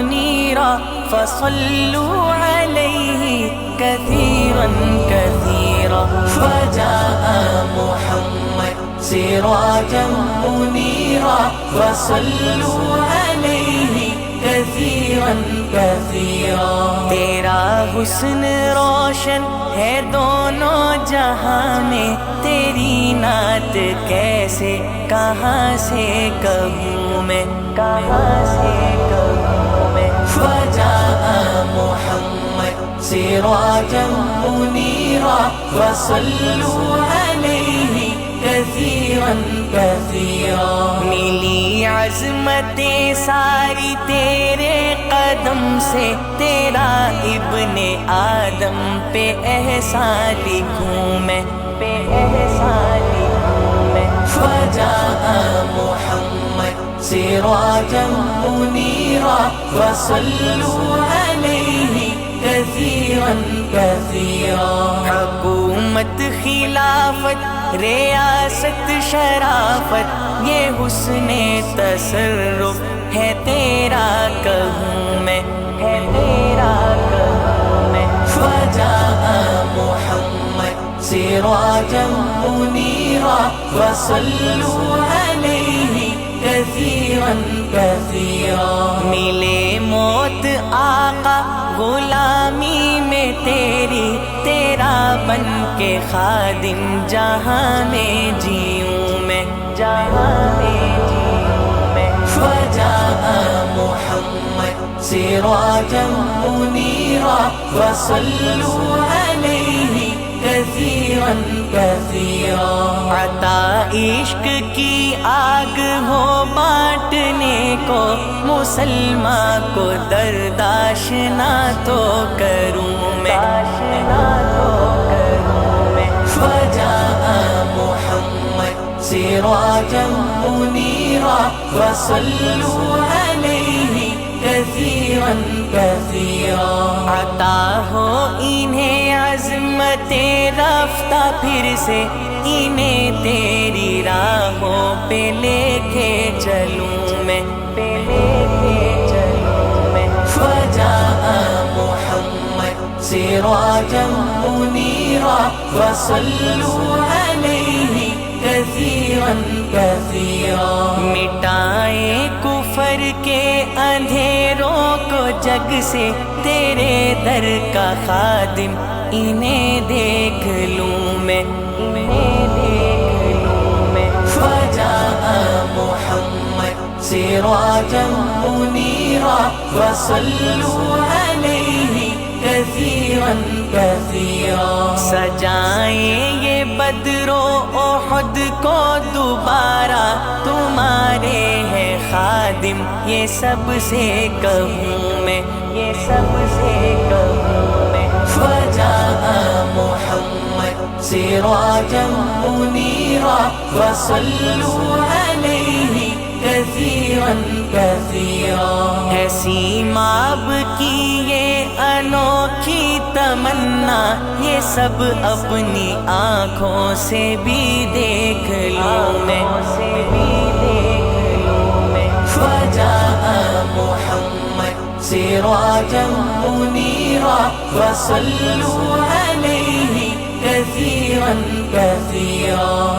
منيرا فصلوا عليه كثيرا كثيرا. فجاء محمد سراجا منيرا فصلوا عليه كثيرا كثيرا. تیرا حسن روشن ہے دونوں جہاں میں، تیری نعت کیسے کہاں سے کہوں میں، کہاں سے کہوں میں. فجاء محمد سراجا منيرا فصلوا عليه كثيرا كثيرا. ملی عظمت ساری تیرے قدم سے، تیرا ابن آدم پہ احسان لکھوں میں، پہ احسان لکھوں میں. فجاء محمد سراجا منيرا فصلوا عليه كثيرا كثيرا. حکومت خلافت ریاست شرافت یہ حسن تصرف ہے تیرا کہوں میں، ہے تیرا کہوں میں. فجاء محمد سراجا منيرا فصلوا عليه كثيرا كثيرا. ملے موت آقا غلامی میں تیری، تیرا بن کے خادم جہاں میں جیوں میں، جہاں میں جیوں میں. فجاء محمد سراجا منيرا فصلوا عليه كثيرا كثيرا. عطا عشق کی آگ ہو بانٹنے کو، مسلمان کو درد آشنا تو کروں میں، آشنا تو کروں میں. فجاء محمد سراجا منيرا فصلوا عليه كثيرا كثيرا. عطا ہو انہیں عظمت رفتہ پھر سے، انہیں تیری راہوں پہ لے کے چلوں میں، پہ لے کے چلوں میں. فجاء محمد سراجا منيرا فصلوا عليه كثيرا كثيرا. مٹائے کفر کے اندھیروں کو جگ سے، تیرے در کا خادم انہیں دیکھ لوں میں، انہیں دیکھ لوں میں. فجاء محمد سراجا منيرا فصلوا عليه كثيرا كثيرا. سجائیں یہ بدر و احد کو دوبارہ، تمہارے ہیں خادم یہ سب سے کہوں میں، یہ سب سے کہوں میں. فجاء محمد سراجا منيرا فصلوا عليه كثيرا كثيرا. ہے سیماب کی یہ انوکھی تمنا، یہ سب اپنی آنکھوں سے بھی دیکھ لوں میں، سے بھی دیکھ لوں میں. فجاء محمد سراجا منيرا فصلوا عليه كثيرا كثيرا.